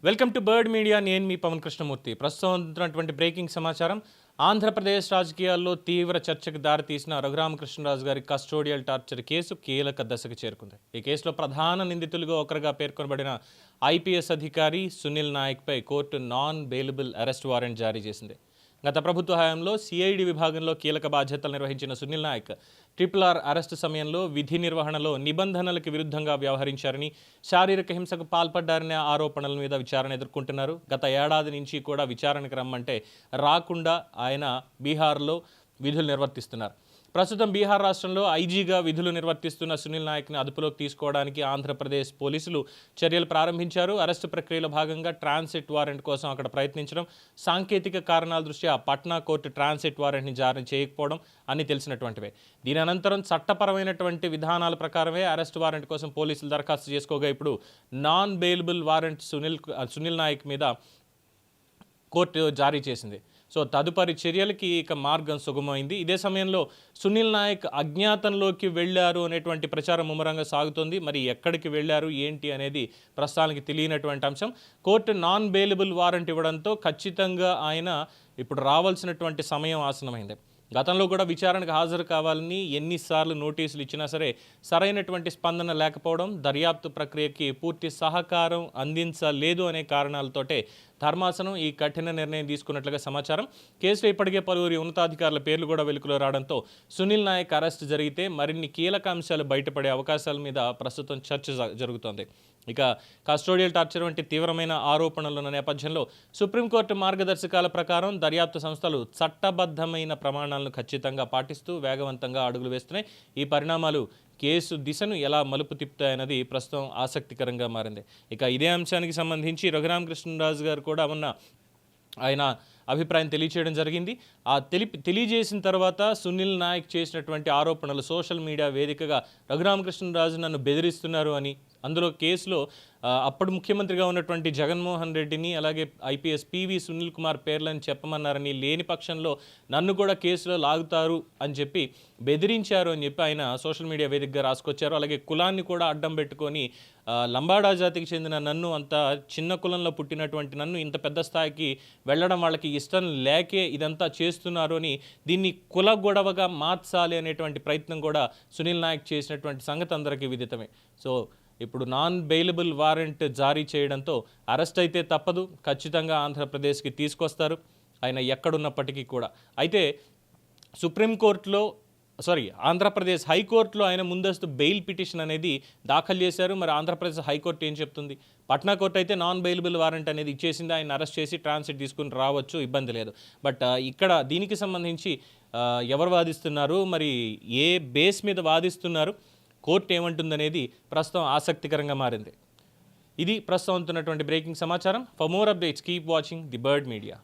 Welcome to bird media. నేను మీ పవన్ కృష్ణమూర్తి. ప్రస్తుతం ఉన్నటువంటి బ్రేకింగ్ సమాచారం. ఆంధ్రప్రదేశ్ రాజకీయాల్లో తీవ్ర చర్చకు దారితీసిన రఘురామకృష్ణరాజు గారి కస్టోడియల్ టార్చర్ కేసు కీలక దశకు చేరుకుంది. ఈ కేసులో ప్రధాన నిందితులుగా ఒకరుగా పేర్కొనబడిన ఐపీఎస్ అధికారి సునీల్ నాయక్పై court non bailable arrest warrant జారీ చేసింది. గత ప్రభుత్వ హయాంలో సిఐడి విభాగంలో కీలక బాధ్యతలు నిర్వహించిన సునీల్ నాయక్ RRR అరెస్టు సమయంలో విధి నిర్వహణలో నిబంధనలకు విరుద్ధంగా వ్యవహరించారని, శారీరక హింసకు పాల్పడ్డారనే ఆరోపణల మీద విచారణ ఎదుర్కొంటున్నారు. గత ఏడాది నుంచి కూడా విచారణకు రమ్మంటే రాకుండా ఆయన బీహార్లో విధులు నిర్వర్తిస్తున్నారు. ప్రస్తుతం బీహార్ రాష్ట్రంలో ఐజీగా విధులు నిర్వర్తిస్తున్న సునీల్ నాయక్ని అదుపులోకి తీసుకోవడానికి ఆంధ్రప్రదేశ్ పోలీసులు చర్యలు ప్రారంభించారు. అరెస్టు ప్రక్రియలో భాగంగా ట్రాన్సిట్ వారెంట్ కోసం అక్కడ ప్రయత్నించడం, సాంకేతిక కారణాల దృష్ట్యా పట్నా కోర్టు ట్రాన్సిట్ వారెంట్ని జారీ చేయకపోవడం అన్ని తెలిసినటువంటివే. దీని అనంతరం చట్టపరమైనటువంటి విధానాల ప్రకారమే అరెస్ట్ వారెంట్ కోసం పోలీసులు దరఖాస్తు చేసుకోగా ఇప్పుడు non bailable warrant Sunil Naik మీద కోర్టు జారీ చేసింది. సో తదుపరి చర్యలకి ఇక మార్గం సుగమైంది. ఇదే సమయంలో సునీల్ నాయక్ అజ్ఞాతంలోకి వెళ్ళారు అనేటువంటి ప్రచారం ముమ్మరంగా సాగుతోంది. మరి ఎక్కడికి వెళ్ళారు ఏంటి అనేది ప్రస్తుతానికి తెలియనటువంటి అంశం. కోర్టు నాన్ బెయిలబుల్ వారెంట్ ఇవ్వడంతో ఖచ్చితంగా ఆయన ఇప్పుడు రావాల్సినటువంటి సమయం ఆసనమైంది. గతంలో కూడా విచారణకు హాజరు కావాలని ఎన్నిసార్లు నోటీసులు ఇచ్చినా సరే సరైనటువంటి స్పందన లేకపోవడం, దర్యాప్తు ప్రక్రియకి పూర్తి సహకారం అందించలేదు అనే కారణాలతోటే ధర్మాసనం ఈ కఠిన నిర్ణయం తీసుకున్నట్లుగా సమాచారం. కేసులో ఇప్పటికే పలువురి ఉన్నతాధికారుల పేర్లు కూడా వెలుగులో రావడంతో సునీల్ నాయక్ అరెస్ట్ జరిగితే మరిన్ని కీలక అంశాలు బయటపడే అవకాశాల మీద ప్రస్తుతం చర్చ జరుగుతోంది. ఇక కస్టోడియల్ టార్చర్ వంటి తీవ్రమైన ఆరోపణలు ఉన్న నేపథ్యంలో సుప్రీంకోర్టు మార్గదర్శకాల ప్రకారం దర్యాప్తు సంస్థలు చట్టబద్ధమైన ప్రమాణాలను ఖచ్చితంగా పాటిస్తూ వేగవంతంగా అడుగులు వేస్తున్నాయి. ఈ పరిణామాలు కేసు దిశను ఎలా మలుపు తిప్పుతాయన్నది ప్రస్తుతం ఆసక్తికరంగా మారింది. ఇక ఇదే అంశానికి సంబంధించి రఘురామకృష్ణరాజు గారు కూడా ఆయన అభిప్రాయం తెలియచేయడం జరిగింది. తెలియజేసిన తర్వాత సునీల్ నాయక్ చేసినటువంటి ఆరోపణలు సోషల్ మీడియా వేదికగా రఘురామకృష్ణరాజు నన్ను బెదిరిస్తున్నారు అని, అందులో కేసులో అప్పుడు ముఖ్యమంత్రిగా ఉన్నటువంటి జగన్మోహన్ రెడ్డిని అలాగే ఐపీఎస్ పివి సునీల్ కుమార్ పేర్లను చెప్పమన్నారని, లేని పక్షంలో నన్ను కూడా కేసులో లాగుతారు అని చెప్పి బెదిరించారు అని చెప్పి ఆయన సోషల్ మీడియా వేదికగా రాసుకొచ్చారు. అలాగే కులాన్ని కూడా అడ్డం పెట్టుకొని లంబాడా జాతికి చెందిన నన్ను, అంత చిన్న కులంలో పుట్టినటువంటి నన్ను ఇంత పెద్ద స్థాయికి వెళ్ళడం వాళ్ళకి ఇష్టం లేకే ఇదంతా చేస్తున్నారు అని, దీన్ని కుల గొడవగా మార్చాలి అనేటువంటి ప్రయత్నం కూడా సునీల్ నాయక్ చేసినటువంటి సంగతి అందరికీ విదితమే. సో ఇప్పుడు నాన్ బెయిలబుల్ వారెంట్ జారీ చేయడంతో అరెస్ట్ అయితే తప్పదు, ఖచ్చితంగా ఆంధ్రప్రదేశ్కి తీసుకొస్తారు ఆయన ఎక్కడున్నప్పటికీ కూడా. అయితే ఆంధ్రప్రదేశ్ హైకోర్టులో ఆయన ముందస్తు బెయిల్ పిటిషన్ అనేది దాఖలు చేశారు. మరి ఆంధ్రప్రదేశ్ హైకోర్టు ఏం చెప్తుంది? పట్నా కోర్టు అయితే నాన్ బెయిలబుల్ వారెంట్ అనేది ఇచ్చేసింది, ఆయన అరెస్ట్ చేసి ట్రాన్సిట్ తీసుకుని రావచ్చు, ఇబ్బంది లేదు. బట్ ఇక్కడ దీనికి సంబంధించి ఎవరు వాదిస్తున్నారు, మరి ఏ బేస్ మీద వాదిస్తున్నారు, కోర్టు ఏమంటుందనేది ప్రస్తుతం ఆసక్తికరంగా మారింది. ఇది ప్రస్తుతం ఉంటున్నటువంటి బ్రేకింగ్ సమాచారం. For more updates keep watching the bird media.